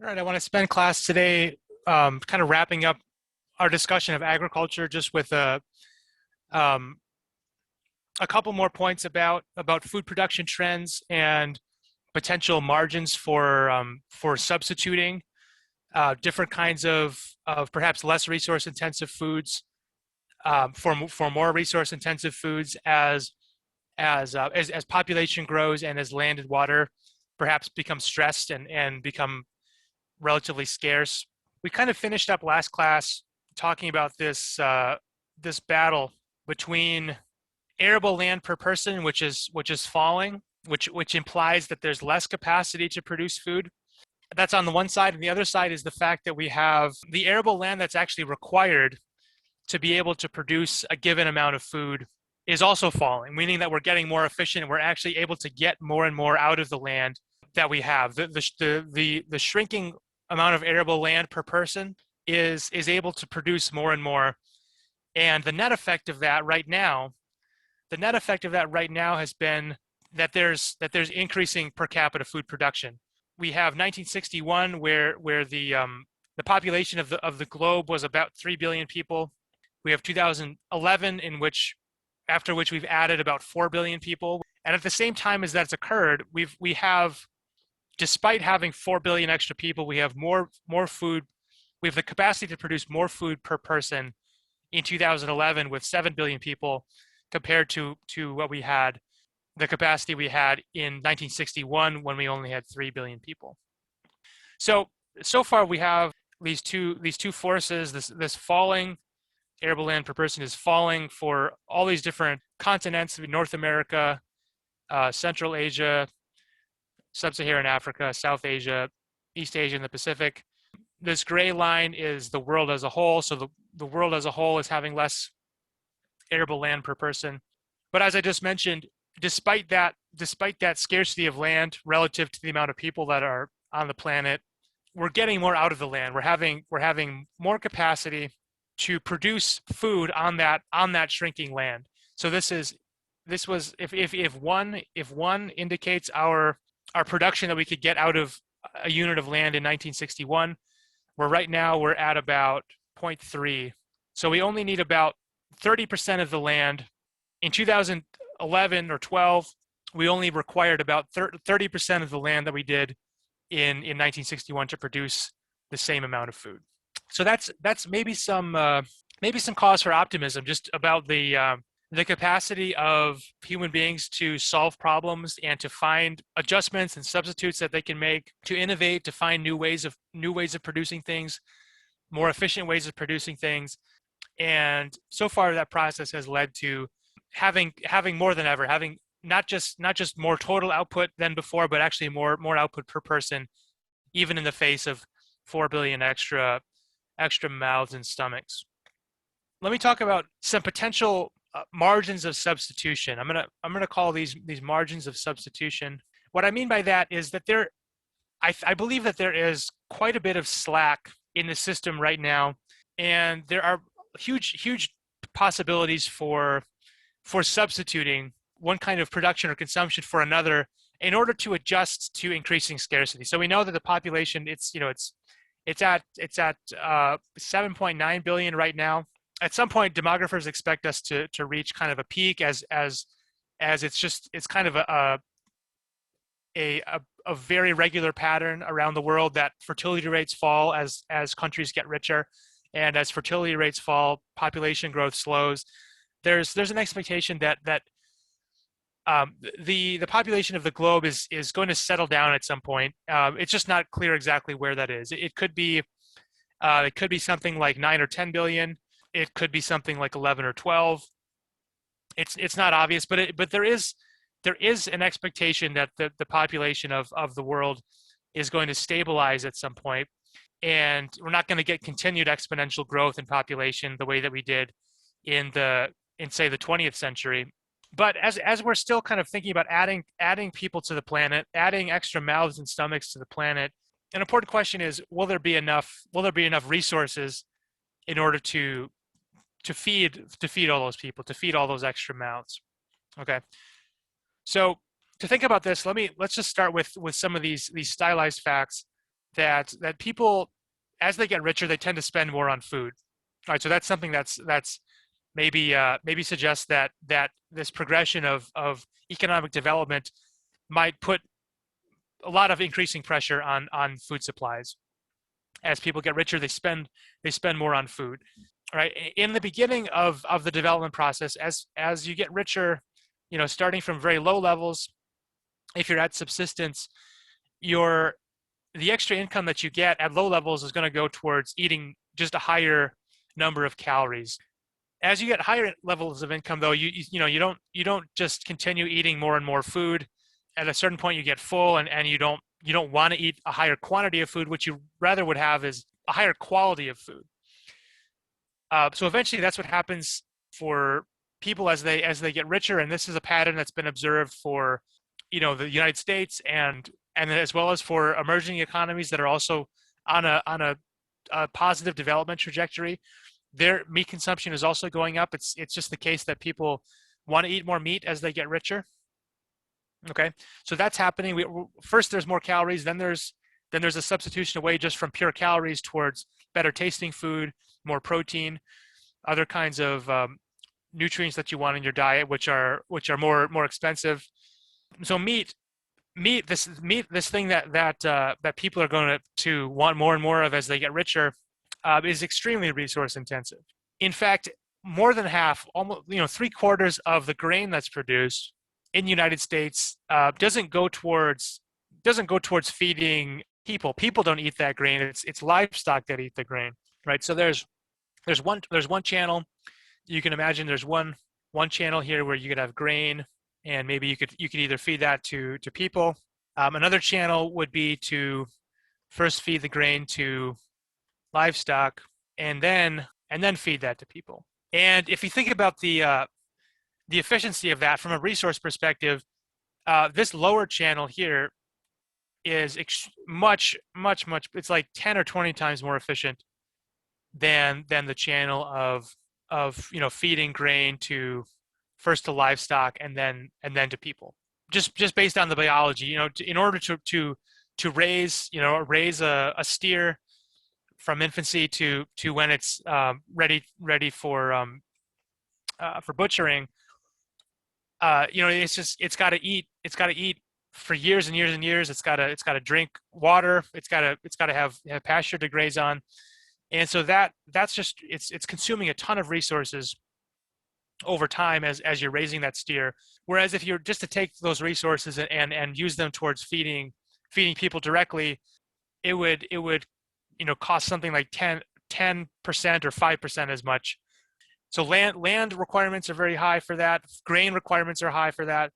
All right, I want to spend class today kind of wrapping up our discussion of agriculture just with um, a couple more points about food production trends and potential margins for substituting different kinds of perhaps less resource intensive foods for more resource intensive foods as population grows and as land and water perhaps become stressed and become relatively scarce. We kind of finished up last class talking about this battle between arable land per person, which is falling, which implies that there's less capacity to produce food. That's on the one side, and the other side is the fact that we have the arable land that's actually required to be able to produce a given amount of food is also falling, meaning that we're getting more efficient and we're actually able to get more and more out of the land that we have. The shrinking amount of arable land per person is able to produce more and more. And the net effect of that right now, has been that there's increasing per capita food production. We have 1961 where the population of the globe was about 3 billion people. We have 2011 after which we've added about 4 billion people. And at the same time as that's occurred, we have, despite having 4 billion extra people, we have more food. We have the capacity to produce more food per person in 2011 with 7 billion people compared to what we had, the capacity we had in 1961 when we only had 3 billion people. So far we have these two forces. This falling arable land per person is falling for all these different continents: North America, Central Asia, Sub-Saharan Africa, South Asia, East Asia, and the Pacific. This gray line is the world as a whole. So the world as a whole is having less arable land per person. But as I just mentioned, despite that scarcity of land relative to the amount of people that are on the planet, we're getting more out of the land. We're having more capacity to produce food on that shrinking land. So this was if one indicates our production that we could get out of a unit of land in 1961, right now we're at about 0.3. So we only need about 30% of the land. In 2011 or 12, we only required about 30% of the land that we did in 1961 to produce the same amount of food. So that's maybe some cause for optimism just about the capacity of human beings to solve problems and to find adjustments and substitutes that they can make, to innovate, to find new ways of producing things, more efficient ways of producing things. And so far that process has led to having more than ever, having not just more total output than before, but actually more output per person, even in the face of 4 billion extra mouths and stomachs. Let me talk about some potential margins of substitution. I'm gonna call these margins of substitution. What I mean by that is that I believe that there is quite a bit of slack in the system right now, and there are huge possibilities for substituting one kind of production or consumption for another in order to adjust to increasing scarcity. So we know that the population, it's at 7.9 billion right now. At some point, demographers expect us to reach kind of a peak as it's kind of a very regular pattern around the world that fertility rates fall as countries get richer, and as fertility rates fall, population growth slows. There's an expectation that the population of the globe is going to settle down at some point. It's just not clear exactly where that is. It could be something like 9 or 10 billion. It could be something like 11 or 12. It's not obvious, but there is an expectation that the population of the world is going to stabilize at some point, and we're not going to get continued exponential growth in population the way that we did in say the 20th century. But as we're still kind of thinking about adding people to the planet, adding extra mouths and stomachs to the planet, an important question is, will there be enough resources in order to feed all those people, to feed all those extra mouths? Okay. So to think about this, let's just start with some of these stylized facts that people, as they get richer, they tend to spend more on food. All right, so that's something that's maybe suggests that this progression of economic development might put a lot of increasing pressure on food supplies. As people get richer, they spend more on food. All right, in the beginning of the development process, as you get richer, starting from very low levels, if you're at subsistence, your the extra income that you get at low levels is going to go towards eating just a higher number of calories. As you get higher levels of income, though, you don't just continue eating more and more food. At a certain point, you get full, and you don't want to eat a higher quantity of food. What you rather would have is a higher quality of food. So eventually, that's what happens for people as they get richer, and this is a pattern that's been observed for the United States and as well as for emerging economies that are also on a positive development trajectory. Their meat consumption is also going up. It's just the case that people want to eat more meat as they get richer. Okay, so that's happening. First, there's more calories. Then there's a substitution away just from pure calories towards better tasting food, more protein, other kinds of nutrients that you want in your diet, which are more expensive. So this thing that people are going to want more and more of as they get richer, is extremely resource intensive. In fact, more than half, almost 3/4 of the grain that's produced in the United States doesn't go towards feeding people. People don't eat that grain. It's livestock that eat the grain, right? So there's one channel. You can imagine there's one channel here where you could have grain, and maybe you could either feed that to people. Another channel would be to first feed the grain to livestock, and then feed that to people. And if you think about the efficiency of that from a resource perspective, this lower channel here is much. It's like 10 or 20 times more efficient than the channel of feeding grain to first to livestock and then to people. Just based on the biology, in order to raise a steer from infancy to when it's ready for butchering, it's got to eat for years and years and years. It's got to drink water. It's got to have pasture to graze on, and so that's just it's consuming a ton of resources over time as you're raising that steer. Whereas if you're just to take those resources and use them towards feeding people directly, it would cost something like 10% or 5% as much. So land requirements are very high for that. Grain requirements are high for that.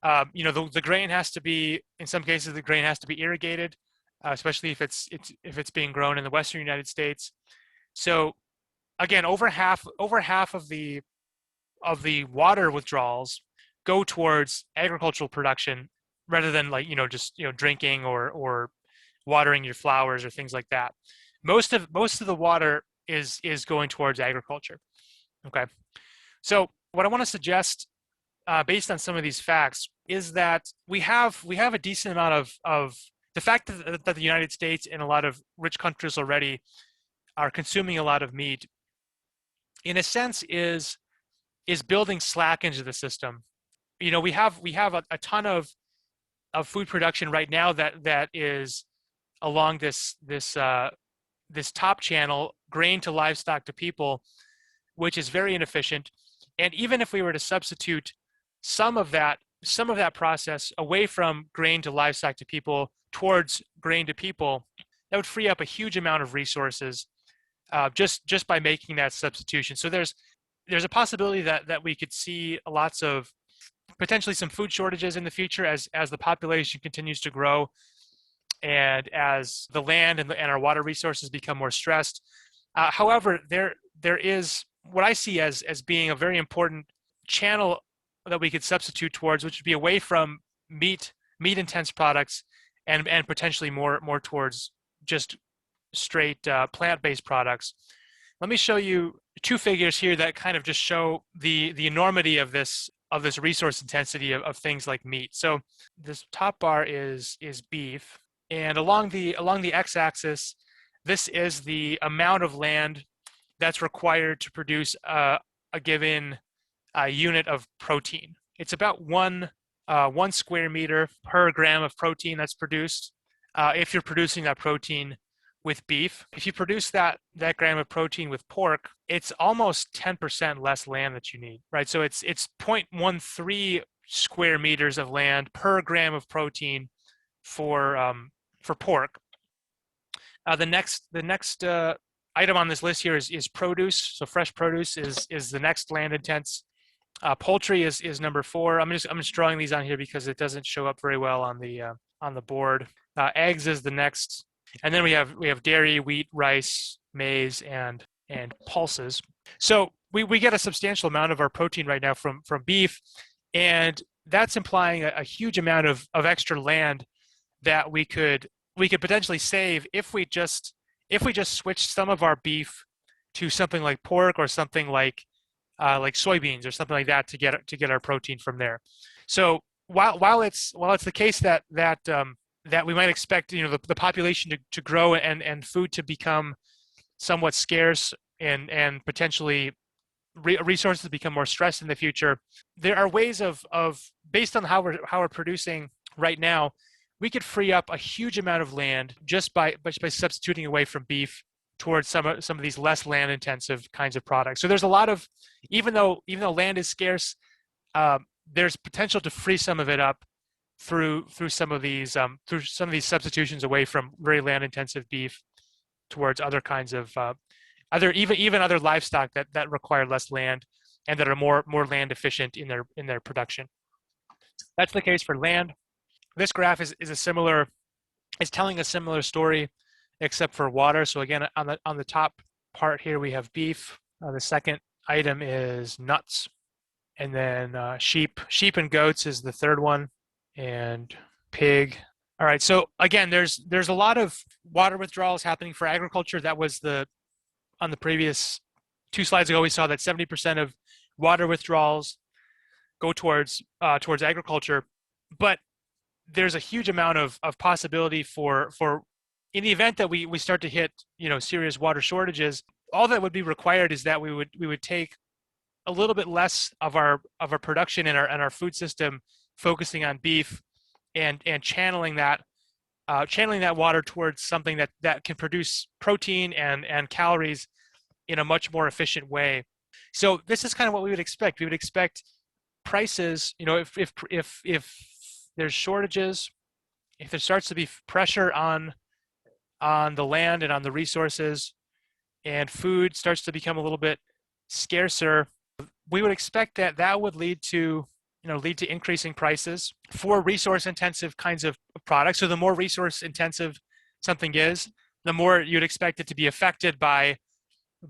The grain has to be, in some cases, the grain has to be irrigated, especially if it's being grown in the Western United States. So again, over half of the water withdrawals go towards agricultural production rather than just drinking or watering your flowers or things like that. Most of the water is going towards agriculture. Okay, so what I want to suggest, based on some of these facts, is that we have a decent amount of the fact that the United States and a lot of rich countries already are consuming a lot of meat. In a sense, is building slack into the system. We have a ton of food production right now that is along this top channel, grain to livestock to people, which is very inefficient. And even if we were to substitute some of that process away from grain to livestock to people towards grain to people, that would free up a huge amount of resources, just by making that substitution. So there's a possibility that we could see lots of potentially some food shortages in the future as the population continues to grow and as the land and our water resources become more stressed. However, there is what I see as being a very important channel that we could substitute towards, which would be away from meat intense products and potentially more towards just straight plant-based products. Let me show you two figures here that kind of just show the enormity of this resource intensity of things like meat. So this top bar is beef, And along the x-axis, this is the amount of land that's required to produce a given unit of protein. It's about 1 square meter per gram of protein that's produced if you're producing that protein with beef. If you produce that gram of protein with pork, it's almost 10% less land that you need, right? So it's 0.13 square meters of land per gram of protein for pork. The next item on this list here is produce. So fresh produce is the next land intense. Poultry is number 4. I'm just drawing these on here because it doesn't show up very well on the board. Eggs is the next, and then we have dairy, wheat, rice, maize, and pulses. So we get a substantial amount of our protein right now from beef, and that's implying a huge amount of extra land that we could potentially save if we just switched some of our beef to something like pork or something like soybeans or something like that to get our protein from there. So while it's the case that we might expect the population to grow and food to become somewhat scarce and potentially resources to become more stressed in the future, there are ways of based on how we're producing right now, we could free up a huge amount of land just by substituting away from beef towards some of these less land intensive kinds of products. So there's a lot of, even though land is scarce, there's potential to free some of it up through some of these substitutions away from very land intensive beef towards other kinds of even other livestock that require less land and that are more land efficient in their production. That's the case for land. This graph is telling a similar story, except for water. So again, on the top part here we have beef. The second item is nuts, and then sheep and goats is the third one, and pig. All right. So again, there's a lot of water withdrawals happening for agriculture. That was on the previous 2 slides ago, we saw that 70% of water withdrawals go towards agriculture, but there's a huge amount of possibility for in the event that we start to hit serious water shortages. All that would be required is that we would take a little bit less of our production and our food system, focusing on beef and channeling that water towards something that can produce protein and calories in a much more efficient way. So this is kind of what we would expect. We would expect prices, if there's shortages, if there starts to be pressure on the land and on the resources, and food starts to become a little bit scarcer, we would expect that would lead to increasing prices for resource intensive kinds of products. So the more resource intensive something is, the more you'd expect it to be affected by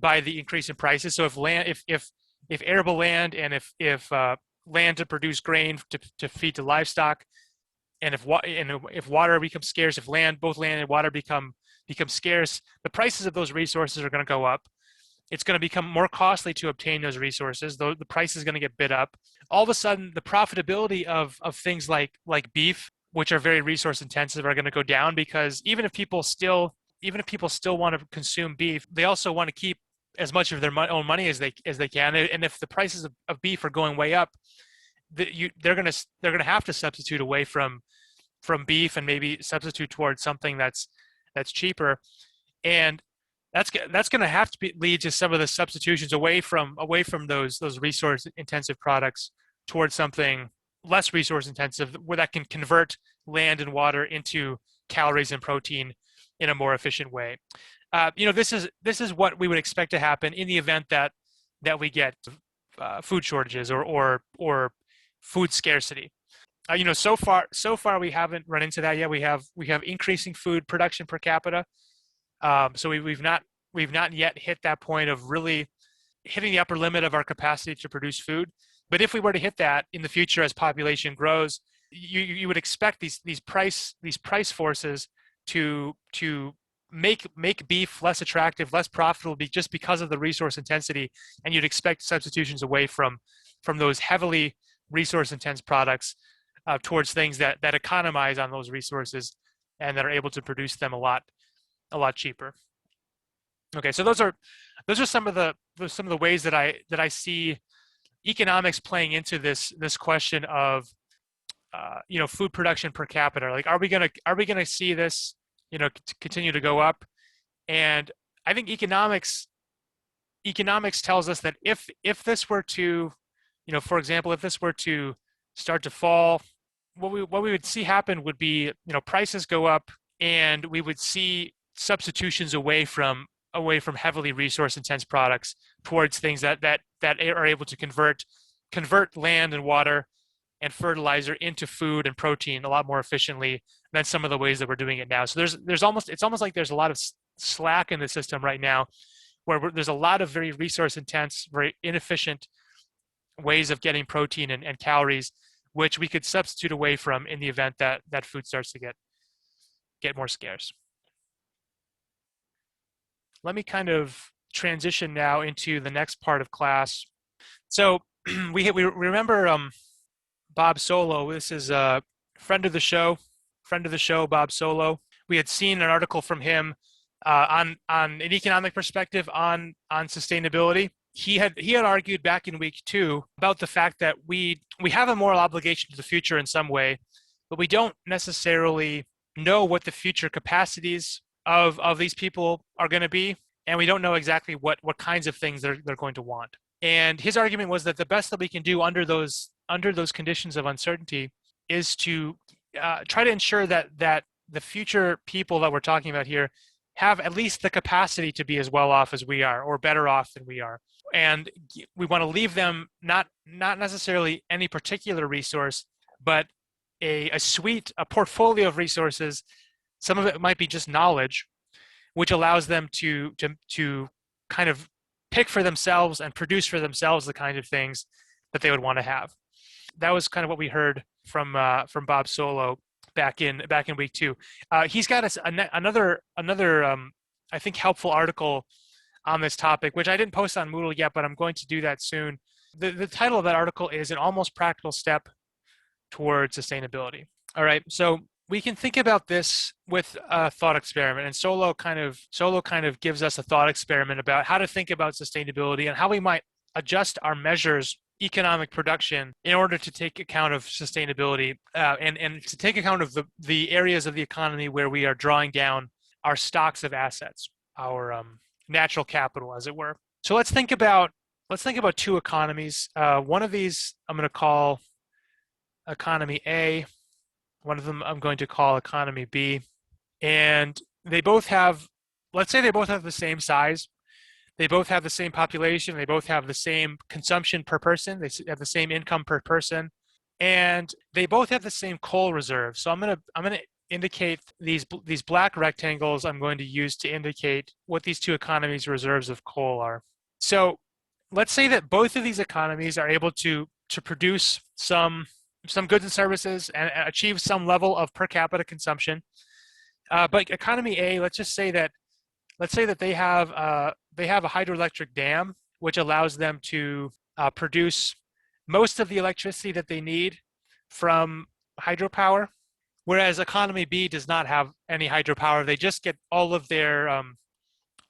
the increase in prices. So if arable land and if land to produce grain to feed to livestock, and if water becomes scarce, if both land and water become scarce, the prices of those resources are going to go up. It's going to become more costly to obtain those resources, though the price is going to get bid up. All of a sudden, the profitability of things like beef, which are very resource intensive, are going to go down, because even if people still want to consume beef, they also want to keep as much of their own money as they can. And if the prices of beef are going way up, they're going to have to substitute away from beef and maybe substitute towards something that's cheaper, and that's going to have to lead to some of the substitutions away from those resource intensive products towards something less resource intensive, where that can convert land and water into calories and protein in a more efficient way. This is what we would expect to happen in the event that we get food shortages or food scarcity. So far we haven't run into that yet. We have increasing food production per capita. So we've not yet hit that point of really hitting the upper limit of our capacity to produce food. But if we were to hit that in the future as population grows, you would expect these price forces to make beef less attractive, less profitable, just because of the resource intensity, and you'd expect substitutions away from those heavily resource intense products towards things that economize on those resources and that are able to produce them a lot cheaper. Okay, so those are some of the ways that I see economics playing into this question of food production per capita. Like, are we gonna see this continue to go up? And I think economics tells us that if this were to, for example, if this were to start to fall, what we would see happen would be, prices go up, and we would see substitutions away from heavily resource intense products towards things that are able to convert land and water and fertilizer into food and protein a lot more efficiently than some of the ways that we're doing it now. So it's almost like there's a lot of slack in the system right now, where there's a lot of very resource intense, very inefficient ways of getting protein and calories, which we could substitute away from in the event that food starts to get more scarce. Let me kind of transition now into the next part of class. So we remember Bob Solow. This is a friend of the show, Bob Solow. We had seen an article from him on an economic perspective on sustainability. He had argued back in week 2 about the fact that we have a moral obligation to the future in some way, but we don't necessarily know what the future capacities of these people are going to be, and we don't know exactly what kinds of things they're going to want. And his argument was that the best that we can do under those conditions of uncertainty is to try to ensure that the future people that we're talking about here have at least the capacity to be as well off as we are, or better off than we are. And we want to leave them not necessarily any particular resource, but a portfolio of resources. Some of it might be just knowledge, which allows them to kind of pick for themselves and produce for themselves the kind of things that they would want to have. That was kind of what we heard from Bob Solow back in week 2. He's got us another I think helpful article on this topic, which I didn't post on Moodle yet, but I'm going to do that soon. The title of that article is "An Almost Practical Step Towards Sustainability." All right, so we can think about this with a thought experiment, and Solow kind of gives us a thought experiment about how to think about sustainability and how we might adjust our measures, economic production, in order to take account of sustainability and to take account of the areas of the economy where we are drawing down our stocks of assets, our natural capital, as it were. So let's think about 2 economies. One of these I'm going to call economy A. One of them I'm going to call economy B. And they both have, let's say they both have the same size. They both have the same population. They both have the same consumption per person. They have the same income per person, and they both have the same coal reserves. So I'm gonna indicate these black rectangles. I'm going to use to indicate what these 2 economies' reserves of coal are. So let's say that both of these economies are able to produce some goods and services and achieve some level of per capita consumption. But economy A, let's say that they have a hydroelectric dam, which allows them to produce most of the electricity that they need from hydropower, whereas economy B does not have any hydropower. They just get all of their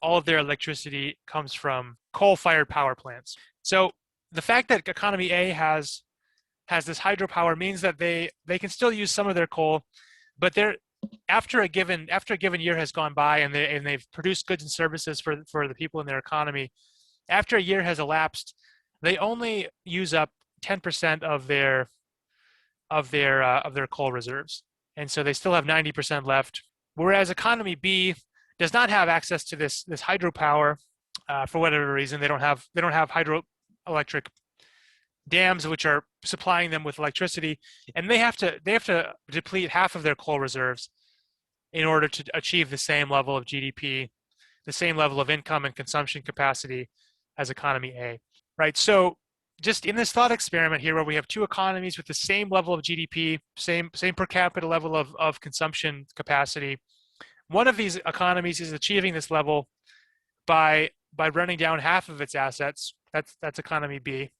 electricity comes from coal-fired power plants. So the fact that economy A has this hydropower means that they can still use some of their coal, but after a given year has gone by and they've produced goods and services for the people in their economy, after a year has elapsed, they only use up 10% of their coal reserves, and so they still have 90% left. Whereas economy B does not have access to this hydropower for whatever reason. They don't have hydroelectric dams which are supplying them with electricity, and they have to deplete half of their coal reserves in order to achieve the same level of GDP, the same level of income and consumption capacity as economy A, right? So just in this thought experiment here, where we have 2 economies with the same level of GDP, same per capita level of consumption capacity, one of these economies is achieving this level by running down half of its assets. That's economy B.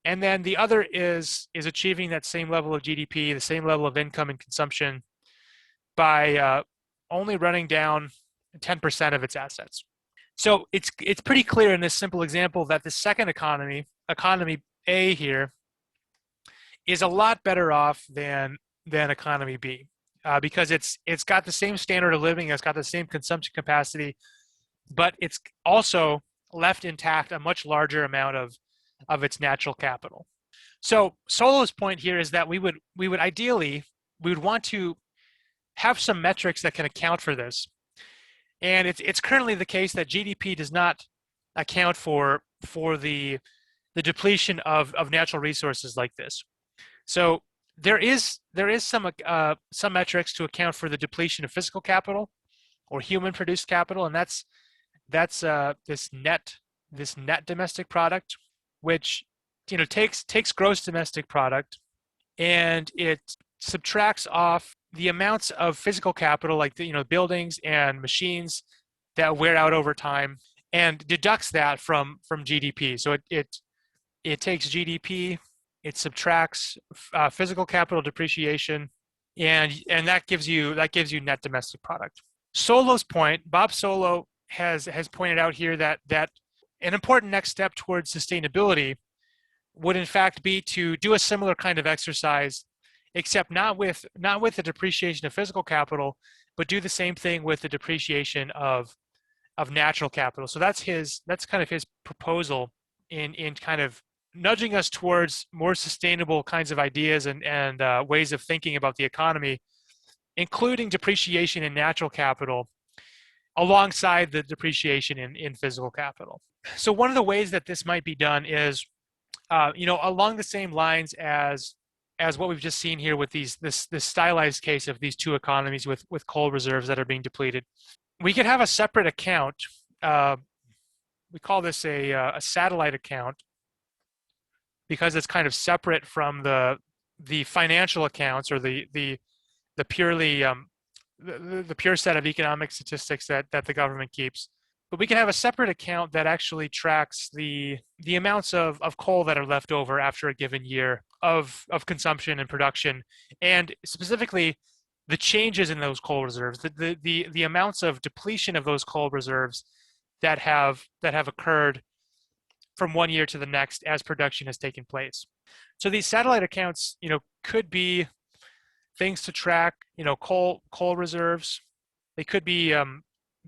And then the other is achieving that same level of GDP, the same level of income and consumption by only running down 10% of its assets. So it's pretty clear in this simple example that the second economy, economy A here, is a lot better off than economy B, because it's got the same standard of living, it's got the same consumption capacity, but it's also left intact a much larger amount of its natural capital. So Solo's point here is that we would ideally we would want to have some metrics that can account for this. And it's currently the case that GDP does not account for the depletion of natural resources like this. So there is some metrics to account for the depletion of physical capital or human produced capital, and that's this net domestic product, which takes gross domestic product and it subtracts off the amounts of physical capital, like buildings and machines that wear out over time, and deducts that from GDP. So it takes GDP, it subtracts physical capital depreciation, and that gives you net domestic product. Solo's point, Bob Solo has pointed out here that an important next step towards sustainability would in fact be to do a similar kind of exercise, except not with the depreciation of physical capital, but do the same thing with the depreciation of natural capital. So that's kind of his proposal in kind of nudging us towards more sustainable kinds of ideas and ways of thinking about the economy, including depreciation in natural capital alongside the depreciation in physical capital. So one of the ways that this might be done is, along the same lines as what we've just seen here with this stylized case of these two economies with coal reserves that are being depleted. We could have a separate account. We call this a satellite account because it's kind of separate from the financial accounts or the purely the pure set of economic statistics that the government keeps. But we can have a separate account that actually tracks the amounts of coal that are left over after a given year of consumption and production, and specifically the changes in those coal reserves, the amounts of depletion of those coal reserves that have occurred from one year to the next as production has taken place. So these satellite accounts, could be things to track, coal reserves. They could be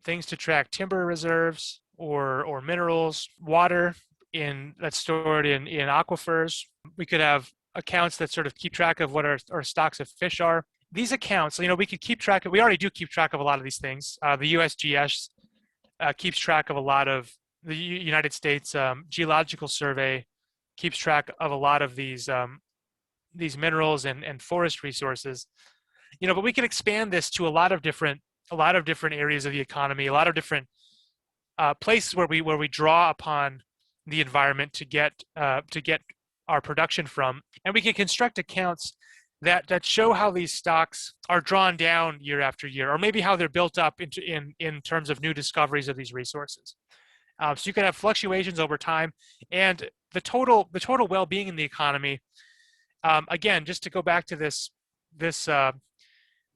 things to track timber reserves or minerals, water that's stored in aquifers. We could have accounts that sort of keep track of what our stocks of fish are. These accounts, we could keep track of, we already do keep track of a lot of these things. The USGS keeps track of a lot of, the United States Geological Survey keeps track of a lot of these minerals and forest resources. But we can expand this to a lot of different areas of the economy, a lot of different places where we draw upon the environment to get our production from, and we can construct accounts that show how these stocks are drawn down year after year, or maybe how they're built up in terms of new discoveries of these resources. So you can have fluctuations over time, and the total well-being in the economy. Again, just to go back to this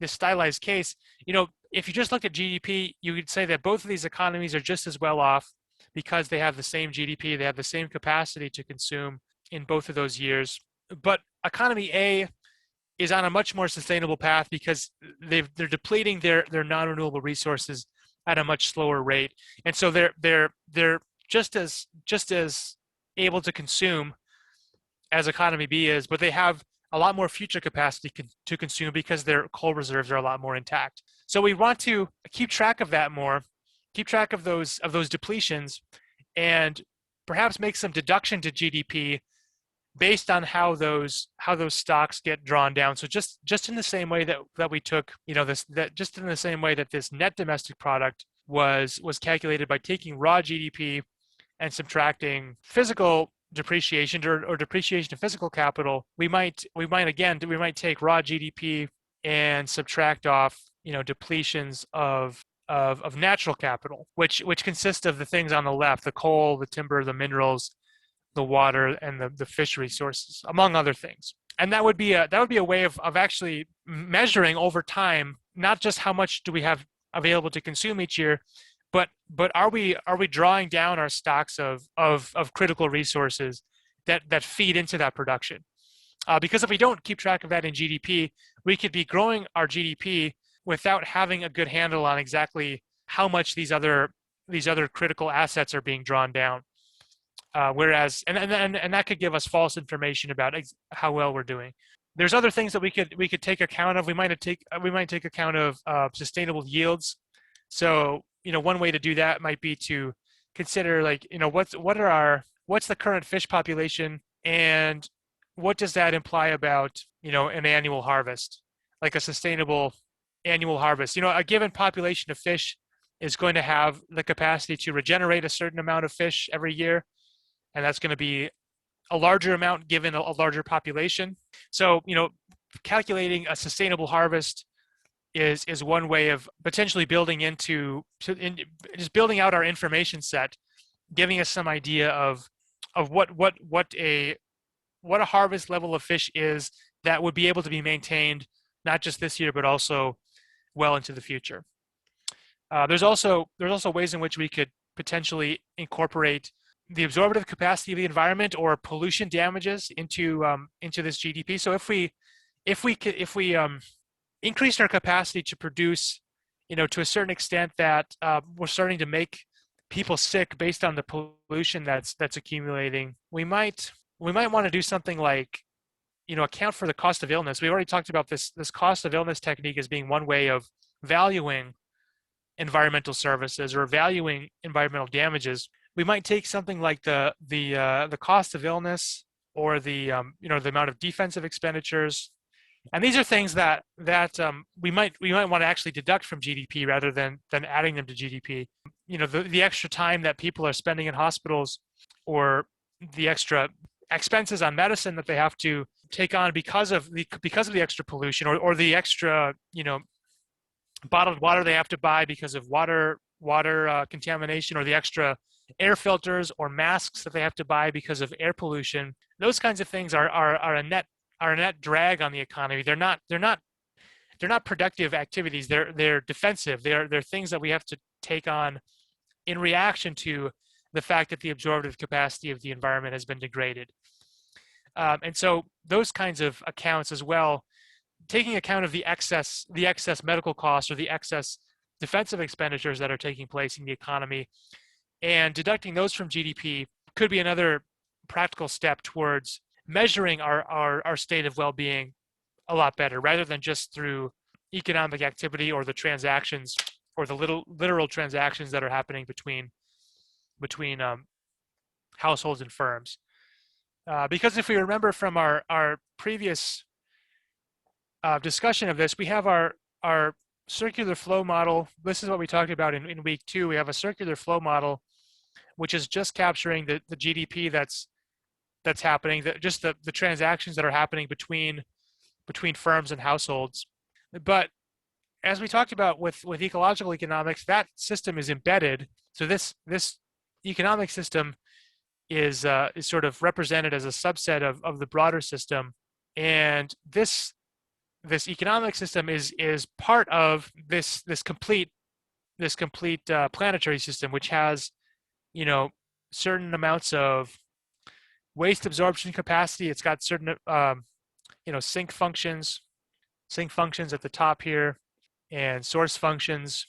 stylized case, if you just looked at GDP, you could say that both of these economies are just as well off because they have the same GDP, they have the same capacity to consume in both of those years. But economy A is on a much more sustainable path because they're depleting their non-renewable resources at a much slower rate, and so they're just as able to consume as economy B is, but they have a lot more future capacity to consume because their coal reserves are a lot more intact. So we want to keep track of that more, keep track of those depletions, and perhaps make some deduction to GDP based on how those stocks get drawn down. So just in the same way that we took, just in the same way that this net domestic product was calculated by taking raw GDP and subtracting physical depreciation or depreciation of physical capital, we might take raw GDP and subtract off depletions of natural capital, which consists of the things on the left: the coal, the timber, the minerals, the water, and the fish resources, among other things. And that would be a way of actually measuring over time not just how much do we have available to consume each year, but are we drawing down our stocks of critical resources that feed into that production? Because if we don't keep track of that in GDP, we could be growing our GDP without having a good handle on exactly how much these other critical assets are being drawn down. Whereas, and that could give us false information about how well we're doing. There's other things that we could take account of. We might take account of sustainable yields. So, one way to do that might be to consider, like, what's the current fish population, and what does that imply about, an annual harvest, like a sustainable annual harvest. A given population of fish is going to have the capacity to regenerate a certain amount of fish every year, and that's going to be a larger amount given a larger population. So, calculating a sustainable harvest is one way of potentially building just building out our information set, giving us some idea of what a harvest level of fish is that would be able to be maintained not just this year but also well into the future. There's also ways in which we could potentially incorporate the absorptive capacity of the environment or pollution damages into this GDP. So if we increased our capacity to produce, to a certain extent that we're starting to make people sick based on the pollution that's accumulating, we might want to do something like, account for the cost of illness. We already talked about this cost of illness technique as being one way of valuing environmental services or valuing environmental damages. We might take something like the cost of illness or the amount of defensive expenditures, and these are things that we might want to actually deduct from GDP rather than adding them to GDP. The extra time that people are spending in hospitals, or the extra expenses on medicine that they have to take on because of the extra pollution, or the extra bottled water they have to buy because of water contamination, or the extra air filters or masks that they have to buy because of air pollution. Those kinds of things are a net drag on the economy. They're not productive activities. They're defensive. They're things that we have to take on in reaction to the fact that the absorptive capacity of the environment has been degraded. And so those kinds of accounts as well, taking account of the excess medical costs or the excess defensive expenditures that are taking place in the economy, and deducting those from GDP could be another practical step towards measuring our state of well-being a lot better, rather than just through economic activity or the transactions or the literal transactions that are happening between households and firms. Because if we remember from our previous discussion of this, we have our circular flow model. This is what we talked about in week 2. We have a circular flow model, which is just capturing the GDP that's happening, just the transactions that are happening between firms and households. But as we talked about with ecological economics, that system is embedded. So this economic system is sort of represented as a subset of the broader system, and this economic system is part of this complete planetary system, which has certain amounts of waste absorption capacity. It's got certain sink functions at the top here, and source functions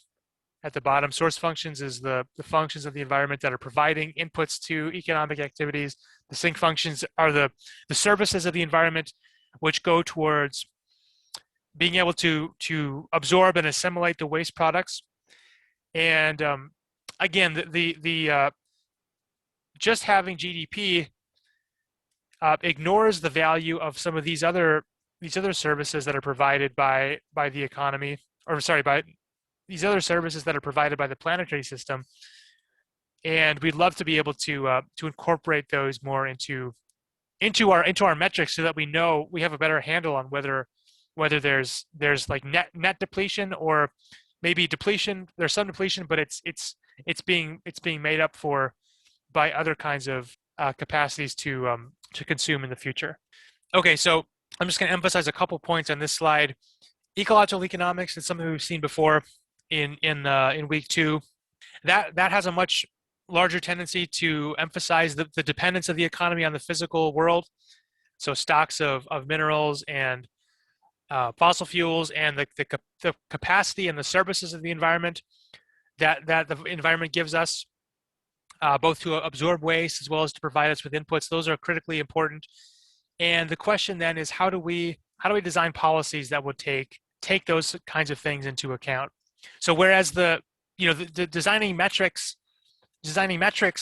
at the bottom. Source functions is the functions of the environment that are providing inputs to economic activities. The sink functions are the services of the environment, which go towards being able to absorb and assimilate the waste products. And again, the just having GDP ignores the value of some of these other services that are provided by the economy, by these other services that are provided by the planetary system. And we'd love to be able to incorporate those more into our metrics, so that we know we have a better handle on whether there's like net depletion, or maybe depletion. There's some depletion, but it's being made up for by other kinds of capacities to consume in the future. Okay, so I'm just going to emphasize a couple points on this slide. Ecological economics is something we've seen before in week two. That has a much larger tendency to emphasize the dependence of the economy on the physical world. So stocks of minerals and fossil fuels and the capacity and the services of the environment that the environment gives us, both to absorb waste as well as to provide us with inputs. Those are critically important. And the question then is how do we design policies that would take those kinds of things into account? So whereas the designing metrics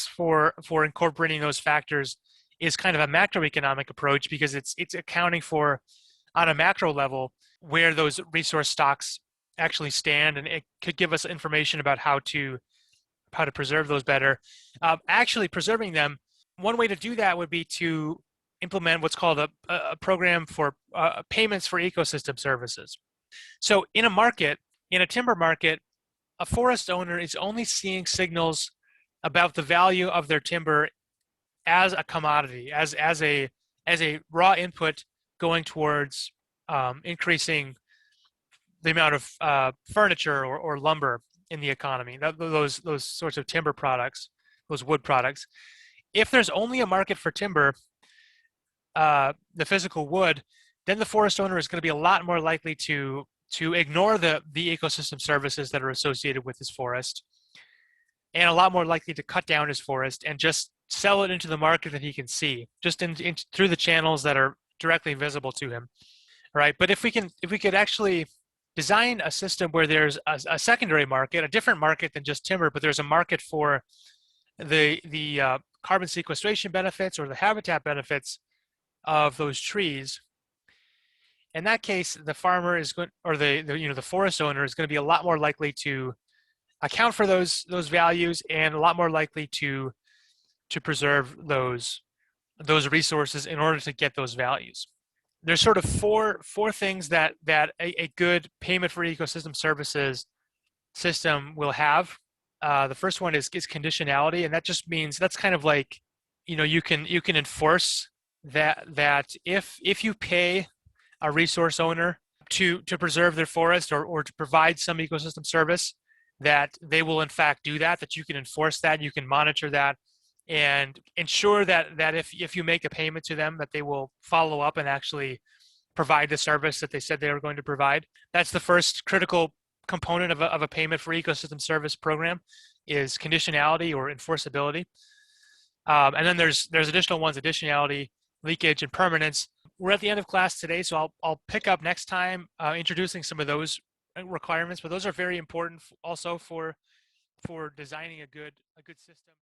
for incorporating those factors is kind of a macroeconomic approach because it's accounting for on a macro level where those resource stocks actually stand, and it could give us information about how to preserve those better. Actually preserving them, one way to do that would be to implement what's called a program for payments for ecosystem services. So in a timber market, a forest owner is only seeing signals about the value of their timber as a commodity, as a raw input going towards increasing the amount of furniture or lumber in the economy. Those sorts of timber products, those wood products. If there's only a market for timber, the physical wood, then the forest owner is going to be a lot more likely to ignore the ecosystem services that are associated with his forest, and a lot more likely to cut down his forest and just sell it into the market that he can see, just through the channels that are directly visible to him. Right? But if we could actually design a system where there's a secondary market, a different market than just timber, but there's a market for the carbon sequestration benefits or the habitat benefits of those trees. In that case, the farmer is going, or the forest owner is going to be a lot more likely to account for those values and a lot more likely to preserve those resources in order to get those values. There's sort of four things that a good payment for ecosystem services system will have. The first one is conditionality, and that just means that's kind of like, you can enforce that if you pay a resource owner to preserve their forest or to provide some ecosystem service, that they will in fact do that you can enforce that, you can monitor that, and ensure that if you make a payment to them, that they will follow up and actually provide the service that they said they were going to provide. That's the first critical component of a payment for ecosystem service program, is conditionality or enforceability. And then there's additional ones: additionality, leakage, and permanence. We're at the end of class today, so I'll pick up next time introducing some of those requirements, but those are very important also for designing a good system.